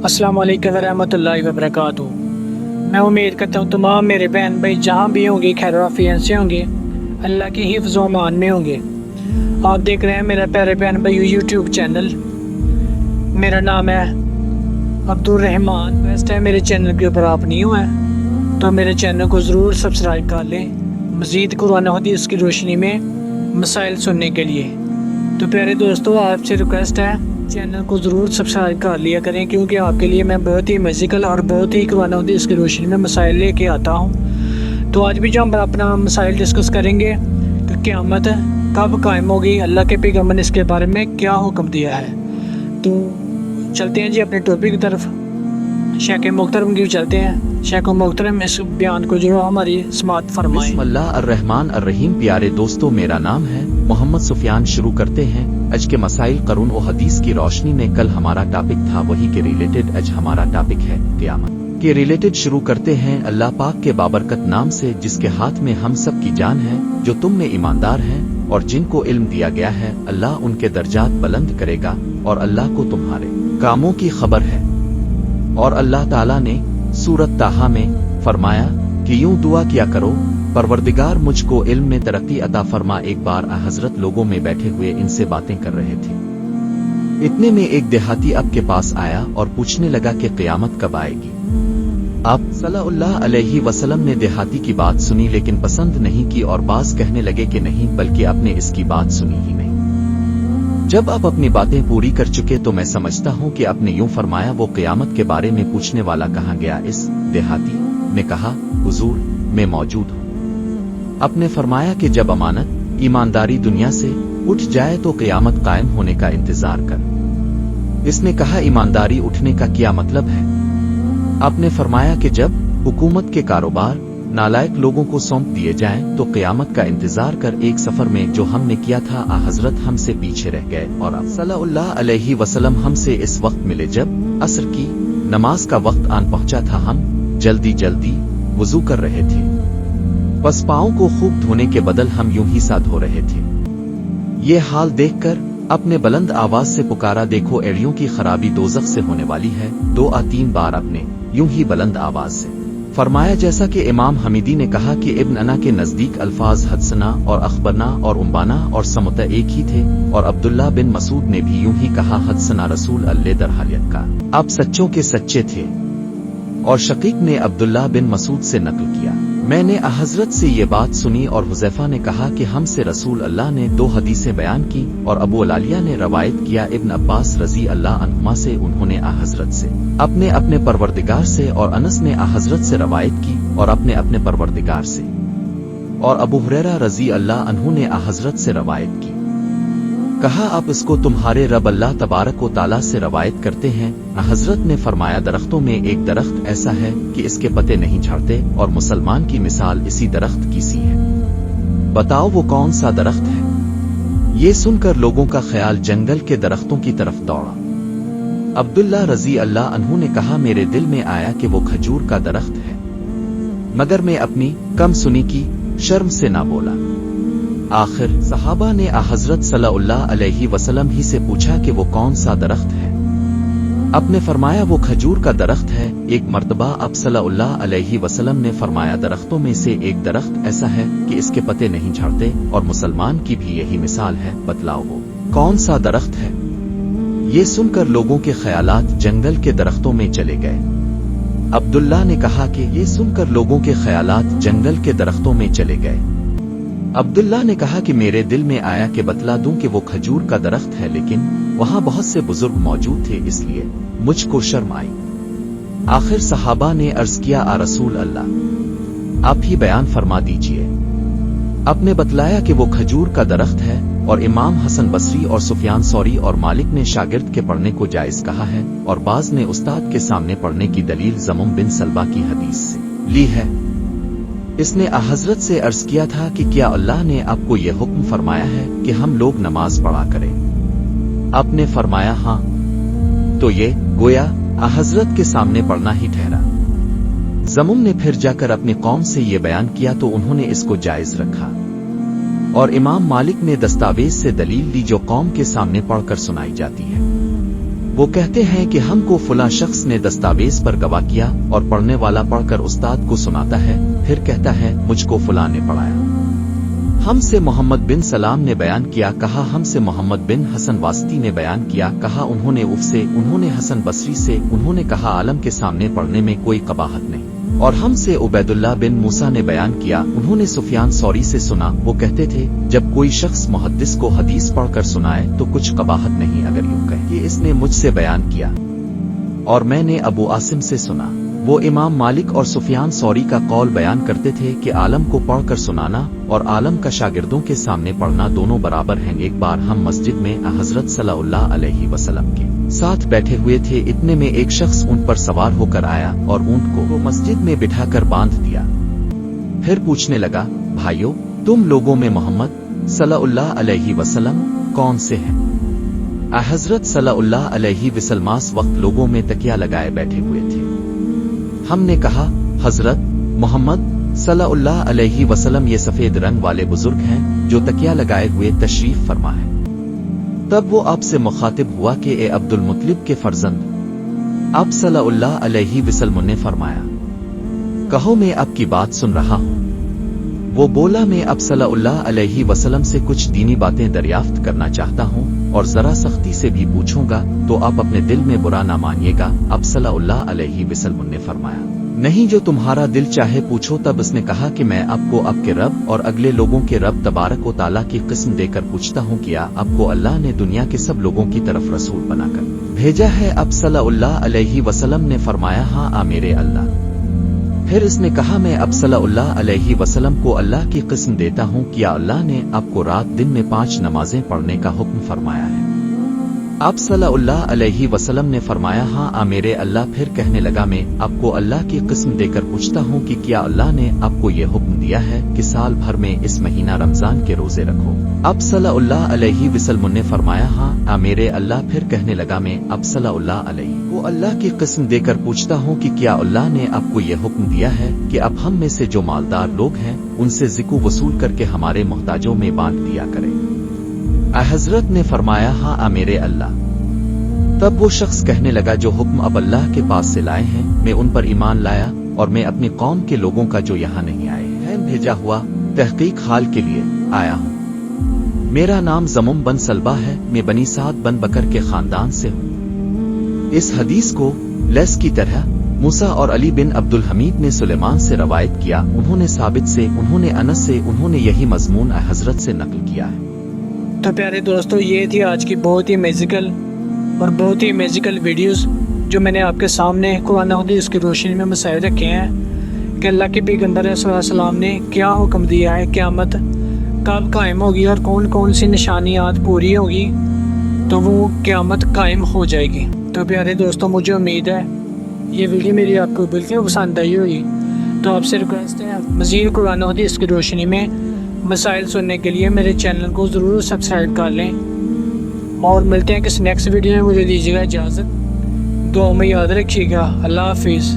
अस्सलाम वालेकुम रहमतुल्लाहि व बरकातहू। मैं उम्मीद करता हूँ तमाम मेरे बहन भाई जहाँ भी होंगे खैर आफियत से होंगे, अल्लाह की हिफ्ज़ व अमान में होंगे। आप देख रहे हैं मेरा प्यारे बहन भाई यूट्यूब चैनल। मेरा नाम है अब्दुल रहमान। बेस्ट है मेरे चैनल के ऊपर आप न्यू हैं तो मेरे चैनल को ज़रूर सब्सक्राइब कर लें मज़ीद कुरान हदीस की रोशनी में मसाइल सुनने के लिए। तो प्यारे दोस्तों, आपसे रिक्वेस्ट है चैनल को ज़रूर सब्सक्राइब कर लिया करें, क्योंकि आपके लिए मैं बहुत ही मज़ीकल और बहुत ही कुरान हदीस की रोशनी में मसाइल लेके आता हूँ। तो आज भी जो हम अपना मसाइल डिस्कस करेंगे कि क़यामत कब कायम होगी, अल्लाह के पैगम्बर ने इसके बारे में क्या हुक्म दिया है। तो चलते हैं जी अपने टॉपिक की तरफ। शेख मोहतरम की चलते हैं। शेख मोहतरम इस बयान को जो हमारी समाअत फरमाएं। बिस्मिल्लाह अर्रहमान अर्रहीम। प्यारे दोस्तों, मेरा नाम है मोहम्मद सुफियान। शुरू करते हैं आज के मसाइल कुरान और हदीस की रोशनी में। कल हमारा टॉपिक था वही के रिलेटेड, आज हमारा टॉपिक है क़यामत के रिलेटेड। शुरू करते हैं अल्लाह पाक के बाबरकत नाम से, जिसके हाथ में हम सब की जान है। जो तुम में ईमानदार हैं और जिनको इल्म दिया गया है, अल्लाह उनके दर्जात बुलंद करेगा और अल्लाह को तुम्हारे कामों की खबर है। और अल्लाह ताला ने सूरत ताहा में फरमाया कि यूं दुआ किया करो, परवरदिगार मुझको इल्म में तरक्की अता फरमा। एक बार हजरत लोगों में बैठे हुए इनसे बातें कर रहे थे। इतने में एक देहाती अब के पास आया और पूछने लगा कि क़यामत कब आएगी। आप सल्लल्लाहु अलैहि वसल्लम ने देहाती की बात सुनी लेकिन पसंद नहीं की, और बाज कहने लगे कि नहीं, बल्कि आपने इसकी बात सुनी ही नहीं। जब आप अपनी बातें पूरी कर चुके तो मैं समझता हूँ कि आपने यूं फरमाया, वो क़यामत के बारे में पूछने वाला कहाँ गया। इस देहाती ने कहा, हुजूर मैं मौजूद हूँ। आपने फरमाया कि जब अमानत ईमानदारी दुनिया से उठ जाए तो क़यामत कायम होने का इंतजार कर। इसने कहा, ईमानदारी उठने का क्या मतलब है? आपने फरमाया कि जब हुकूमत के कारोबार नालायक लोगों को सौंप दिए जाएं तो क़यामत का इंतजार कर। एक सफर में जो हमने किया था, हजरत हमसे पीछे रह गए और आप सल्लल्लाहु अलैहि वसल्लम हमसे इस वक्त मिले जब असर की नमाज का वक्त आन पहुंचा था। हम जल्दी जल्दी वुजू कर रहे थे, बस पाँव को खूब धोने के बदल हम यूं ही सा धो रहे थे। ये हाल देखकर अपने बुलंद आवाज से पुकारा, देखो एड़ियों की खराबी दोज़ख से होने वाली है। 2-3 बार अपने यूं ही बुलंद आवाज से फरमाया। जैसा कि इमाम हमीदी ने कहा कि इब्न अना के नजदीक अल्फाज हदसना और अखबरना और उम्बाना और समता एक ही थे, और अब्दुल्ला बिन मसूद ने भी यूं ही कहा, हदसना रसूल अल्लाह दरहालियत का, आप सच्चों के सच्चे थे। और शकीक ने अब्दुल्ला बिन मसूद से नकल किया, मैंने हजरत से ये बात सुनी। और हुज़ैफा ने कहा कि हमसे रसूल अल्लाह ने 2 हदीसें बयान की, और अबू अलालिया ने रवायत किया इब्न अब्बास रजी अल्लाह अन्हुमा से, उन्होंने हजरत से अपने अपने परवरदिगार से, और अनस ने हजरत से रवायत की और अपने अपने परवरदिगार से, और अबू हुरैरा रजी अल्लाह अन्हु ने हजरत से रवायत की। कहा, आप इसको तुम्हारे रब अल्लाह तबारक व ताला से रवायत करते हैं। हजरत ने फरमाया, दरख्तों में एक दरख्त ऐसा है कि इसके पत्ते नहीं झड़ते, और मुसलमान की मिसाल इसी दरख्त की सी है। बताओ वो कौन सा दरख्त है? ये सुनकर लोगों का ख्याल जंगल के दरख्तों की तरफ दौड़ा। अब्दुल्ला रजी अल्लाह अन्हु ने कहा, मेरे दिल में आया कि वो खजूर का दरख्त है, मगर मैं अपनी कम सुनी की शर्म से ना बोला। आखिर सहाबा ने हजरत सल्लल्लाहु अलैहि वसल्लम ही से पूछा कि वो कौन सा दरख्त है। आपने फरमाया, वो खजूर का दरख्त है। एक मर्तबा अब सल्लल्लाहु अलैहि वसल्लम ने फरमाया, दरख्तों में से एक दरख्त ऐसा है कि इसके पत्ते नहीं झड़ते, और मुसलमान की भी यही मिसाल है। बतलाओ वो कौन सा दरख्त है? ये सुनकर लोगों के ख्यालात जंगल के दरख्तों में चले गए। अब्दुल्ला ने कहा कि ये सुनकर लोगों के ख्यालात जंगल के दरख्तों में चले गए। अब्दुल्ला ने कहा कि मेरे दिल में आया कि बतला दूं कि वो खजूर का दरख्त है, लेकिन वहां बहुत से बुजुर्ग मौजूद थे, इसलिए मुझको शर्म आई। आखिर सहाबा ने अर्ज किया, आ रसूल अल्लाह, आप ही बयान फरमा दीजिए। आपने बतलाया कि वो खजूर का दरख्त है, और इमाम हसन बसरी और सुफियान सौरी और मालिक ने शागिर्द के पढ़ने को जायज कहा है, और बाज ने उस्ताद के सामने पढ़ने की दलील ज़मुम बिन सलबा की हदीस से ली है। इसने हजरत से अर्ज किया था कि क्या अल्लाह ने आपको यह हुक्म फरमाया है कि हम लोग नमाज पढ़ा करें? आपने फरमाया, हाँ। तो ये गोया हजरत के सामने पढ़ना ही ठहरा। ज़मुम ने फिर जाकर अपनी कौम से ये बयान किया तो उन्होंने इसको जायज रखा, और इमाम मालिक ने दस्तावेज से दलील दी जो कौम के सामने पढ़कर सुनाई जाती है। वो कहते हैं कि हमको फला शख्स ने दस्तावेज पर गवाह किया और पढ़ने वाला पढ़कर उस्ताद को सुनाता है, फिर कहता है मुझको फला ने पढ़ाया। हमसे मोहम्मद बिन सलाम ने बयान किया, कहा हमसे मोहम्मद बिन हसन वास्ती ने बयान किया, कहा उन्होंने उफ से, उन्होंने हसन बसरी से, उन्होंने कहा आलम के सामने पढ़ने में कोई कबाहत नहीं। और हमसे उबैदुल्लाह बिन मूसा ने बयान किया, उन्होंने सुफियान सौरी से सुना, वो कहते थे जब कोई शख्स मुहद्दिस को हदीस पढ़कर सुनाए तो कुछ कबाहत नहीं अगर यूं कहे कि इसने मुझसे बयान किया। और मैंने अबू आसिम से सुना, वो इमाम मालिक और सुफियान सौरी का कौल बयान करते थे कि आलम को पढ़कर सुनाना और आलम का शागिर्दों के सामने पढ़ना दोनों बराबर हैं। एक बार हम मस्जिद में हजरत सल्लल्लाहु अलैहि वसल्लम के साथ बैठे हुए थे, इतने में एक शख्स ऊंट पर सवार होकर आया और ऊंट को मस्जिद में बिठाकर बांध दिया। फिर पूछने लगा, भाइयों तुम लोगों में मोहम्मद सल्लल्लाहु अलैहि वसल्लम कौन से हैं? हजरत सल्लल्लाहु अलैहि वसल्लम वक्त लोगों में तकिया लगाए बैठे हुए थे। हमने कहा, हजरत मोहम्मद सल्लल्लाहु अलैहि वसल्लम ये सफेद रंग वाले बुजुर्ग हैं जो तकिया लगाए हुए तशरीफ फरमा है। तब वो आपसे मुखातिब हुआ कि ए अब्दुल मुत्तलिब के फर्जंद। आप सल्लल्लाहु अलैहि वसल्लम ने फरमाया, कहो मैं आपकी बात सुन रहा हूँ। वो बोला, मैं अब सल्लल्लाहु अलैहि वसल्लम से कुछ दीनी बातें दरियाफ्त करना चाहता हूँ और जरा सख्ती से भी पूछूंगा तो आप अपने दिल में बुरा ना मानिएगा। अब सल्लल्लाहु अलैहि वसल्लम ने फरमाया, नहीं जो तुम्हारा दिल चाहे पूछो। तब उसने कहा कि मैं आपको आपके रब और अगले लोगों के रब तबारक व ताला की किस्म देकर पूछता हूँ, क्या आपको अल्लाह ने दुनिया के सब लोगों की तरफ रसूल बनाकर भेजा है? अब सल्लल्लाहु अलैहि वसल्लम ने फरमाया, हाँ आ मेरे अल्लाह। फिर इसने कहा, मैं अब सल्लल्लाहु अलैहि वसल्लम को अल्लाह की किस्म देता हूँ, क्या अल्लाह ने आपको रात दिन में 5 नमाजें पढ़ने का हुक्म फरमाया है? आप सल्लल्लाहु अलैहि वसल्लम ने फरमाया, हाँ आ मेरे अल्लाह। फिर कहने लगा, मैं आपको अल्लाह की किस्म देकर पूछता हूँ कि क्या अल्लाह ने आपको ये हुक्म दिया है कि साल भर में इस महीना रमजान के रोजे रखो? अब सल्लल्लाहु अलैहि वसल्लम ने फरमाया, हाँ आ मेरे अल्लाह। फिर कहने लगा, मैं अब सल्लल्लाहु अलैहि को अल्लाह की किस्म देकर पूछता हूँ कि क्या अल्लाह ने आपको ये हुक्म दिया है कि अब हम में से जो मालदार लोग हैं उनसे ज़िको वसूल करके हमारे मोहताजों में बांट दिया करें? हजरत ने फरमाया, हाँ आ मेरे अल्लाह। तब वो शख्स कहने लगा, जो हुक्म अब अल्लाह के पास से लाए हैं मैं उन पर ईमान लाया और मैं अपनी कौम के लोगों का जो यहाँ नहीं आए हैं भेजा हुआ तहकीक हाल के लिए आया हूँ। मेरा नाम ज़मुम बन सलबा है, मैं बनी साद बन बकर के खानदान से हूँ। इस हदीस को लेस की तरह मूसा और अली बिन अब्दुल हमीद ने सुलेमान से रवायत किया, उन्होंने साबित से, उन्होंने अनस से, उन्होंने यही मजमून हजरत से नकल किया है। तो प्यारे दोस्तों, ये थी आज की बहुत ही मैजिकल और बहुत ही मैजिकल वीडियोस जो मैंने आपके सामने कुरान और हदीस की रोशनी में मसाइल रखे हैं कि अल्लाह के पैगंबर सल्लल्लाहु अलैहि वसल्लम ने क्या हुक्म दिया है, क़यामत कब कायम होगी और कौन कौन सी निशानियात पूरी होगी तो वो क़यामत कायम हो जाएगी। तो प्यारे दोस्तों, मुझे उम्मीद है ये वीडियो मेरी आपको बिल्कुल पसंद आई होगी। तो आपसे रिक्वेस्ट है, मज़ीद कुरान और हदीस की रोशनी में मसाइल सुनने के लिए मेरे चैनल को ज़रूर सब्सक्राइब कर लें और मिलते हैं किसी नेक्स्ट वीडियो में। मुझे दीजिएगा इजाज़त, दुआ में याद रखिएगा। अल्लाह हाफिज़।